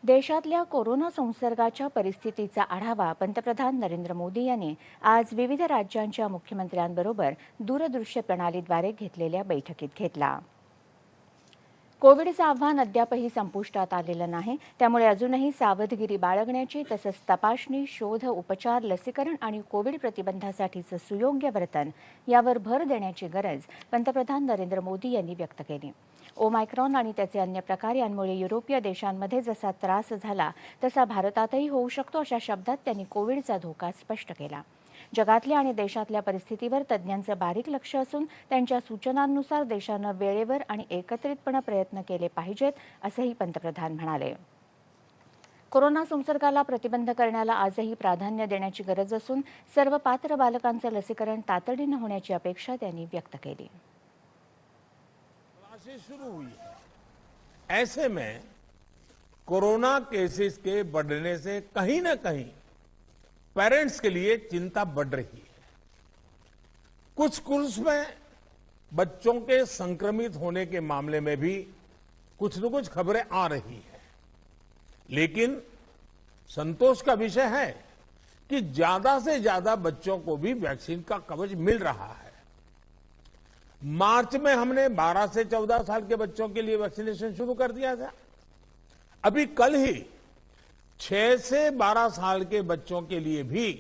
देशातल्या कोरोना संसर्गाच्या परिस्थितीचा आढावा पंतप्रधान नरेंद्र मोदी यांनी आज विविध राज्यांच्या मुख्यमंत्र्यांबरोबर दूरदृश्य प्रणालीद्वारे घेतलेल्या बैठकीत घेतला। कोविडचं आव्हान अद्यापही संपुष्टात आलेलं नाही, त्यामुळे अजूनही सावधगिरी बाळगण्याची तसंच तपासणी, शोध, उपचार, लसीकरण आणि कोविड प्रतिबंधासाठीचं सुयोग्य वर्तन यावर भर देण्याची गरज पंतप्रधान नरेंद्र मोदी यांनी व्यक्त केली। ओमायक्रॉन आणि त्याचे अन्य प्रकार यांमुळे युरोपीय देशांमध्ये जसा त्रास झाला तसा भारतातही होऊ शकतो, अशा शब्दात त्यांनी कोविडचा धोका स्पष्ट केला। जगातल्या आणि देशातल्या परिस्थितीवर तज्ज्ञांचं बारीक लक्ष असून त्यांच्या सूचनांनुसार देशानं वेळेवर आणि एकत्रितपणे प्रयत्न केले पाहिजेत, असंही पंतप्रधान म्हणाले। कोरोना संसर्गाला प्रतिबंध करण्याला आजही प्राधान्य देण्याची गरज असून सर्व पात्र बालकांचं लसीकरण तातडीनं होण्याची अपेक्षा त्यांनी व्यक्त केली। शुरू हुई है, ऐसे में कोरोना केसेस के बढ़ने से कहीं ना कहीं पेरेंट्स के लिए चिंता बढ़ रही है। कुछ स्कूल्स में बच्चों के संक्रमित होने के मामले में भी कुछ न कुछ खबरें आ रही है, लेकिन संतोष का विषय है कि ज्यादा से ज्यादा बच्चों को भी वैक्सीन का कवच मिल रहा है। मार्च में हमने 12 से 14 साल के बच्चों के लिए वैक्सीनेशन शुरू कर दिया था। अभी कल ही 6 से 12 साल के बच्चों के लिए भी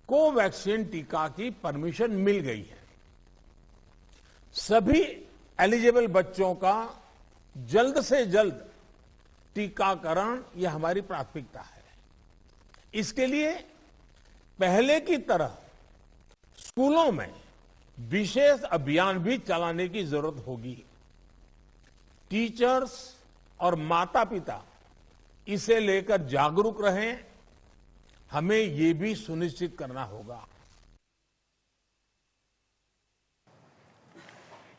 कोवैक्सीन टीका की परमिशन मिल गई है। सभी एलिजिबल बच्चों का जल्द से जल्द टीकाकरण यह हमारी प्राथमिकता है। इसके लिए पहले की तरह स्कूलों में विशेष अभियान भी चलाने की जरूरत होगी। टीचर्स और माता पिता इसे लेकर जागरूक रहें, हमें ये भी सुनिश्चित करना होगा।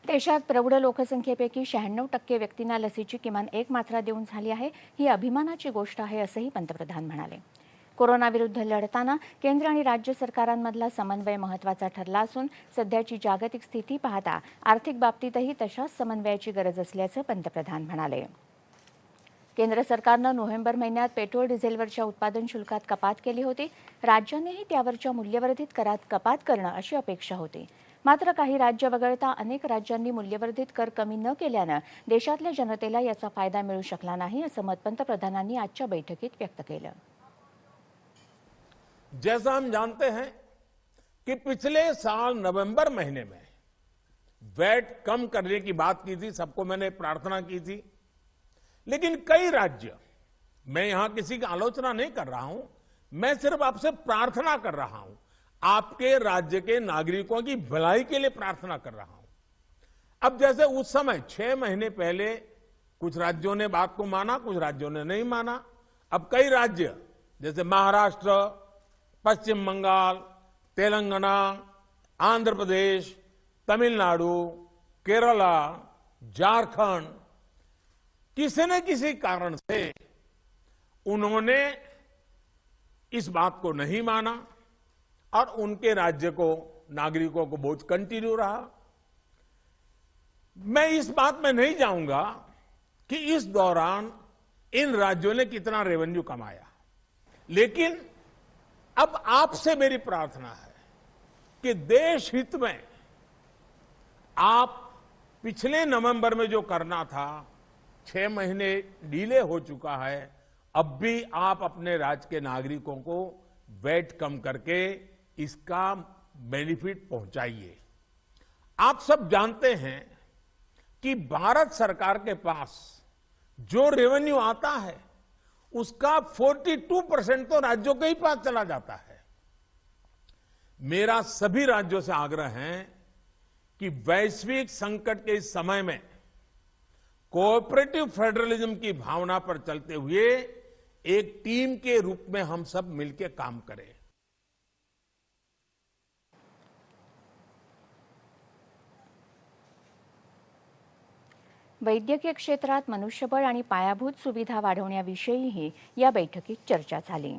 देशात प्रौढ लोकसंख्येपैकी 96% व्यक्तींना लसीची किमान एक मात्रा देऊन झाली आहे। ही अभिमानाची गोष्ट आहे, असंही पंतप्रधान म्हणाले। कोरोनाविरुद्ध लढताना केंद्र आणि राज्य सरकारांमधला समन्वय महत्त्वाचा ठरला असून सध्याची जागतिक स्थिती पाहता आर्थिक बाबतीतही तशाच समन्वयाची गरज असल्याचं पंतप्रधान म्हणाले। केंद्र सरकारनं नोव्हेंबर महिन्यात पेट्रोल डिझेलवरच्या उत्पादन शुल्कात कपात केली होती। राज्यांनीही त्यावरच्या मूल्यवर्धित करात कपात करणं अशी अपेक्षा होती। मात्र काही राज्य वगळता अनेक राज्यांनी मूल्यवर्धित कर कमी न केल्यानं देशातल्या जनतेला याचा फायदा मिळू शकला नाही, असं मत पंतप्रधानांनी आजच्या बैठकीत व्यक्त केलं। जैसा हम जानते हैं कि पिछले साल नवंबर महीने में वैट कम करने की बात की थी, सबको मैंने प्रार्थना की थी, लेकिन कई राज्य, मैं यहां किसी की आलोचना नहीं कर रहा हूं, मैं सिर्फ आपसे प्रार्थना कर रहा हूं, आपके राज्य के नागरिकों की भलाई के लिए प्रार्थना कर रहा हूं। अब जैसे उस समय 6 महीने पहले कुछ राज्यों ने बात को माना, कुछ राज्यों ने नहीं माना। अब कई राज्य जैसे महाराष्ट्र, पश्चिम बंगाल, तेलंगाना, आंध्र प्रदेश, तमिलनाडु, केरला, झारखंड, किसी न किसी कारण से उन्होंने इस बात को नहीं माना और उनके राज्य को, नागरिकों को बोझ कंटिन्यू रहा। मैं इस बात में नहीं जाऊंगा कि इस दौरान इन राज्यों ने कितना रेवेन्यू कमाया, लेकिन अब आपसे मेरी प्रार्थना है कि देश हित में आप पिछले नवंबर में जो करना था, 6 महीने डिले हो चुका है, अब भी आप अपने राज्य के नागरिकों को वैट कम करके इसका बेनिफिट पहुंचाइए। आप सब जानते हैं कि भारत सरकार के पास जो रेवेन्यू आता है उसका 42% तो राज्यों के ही पास चला जाता है। मेरा सभी राज्यों से आग्रह है कि वैश्विक संकट के इस समय में कोऑपरेटिव फेडरलिज्म की भावना पर चलते हुए एक टीम के रूप में हम सब मिलकर काम करें। वैद्यकीय क्षेत्रात मनुष्यबळ आणि पायाभूत सुविधा वाढवण्याविषयीही या बैठकीत चर्चा झाली।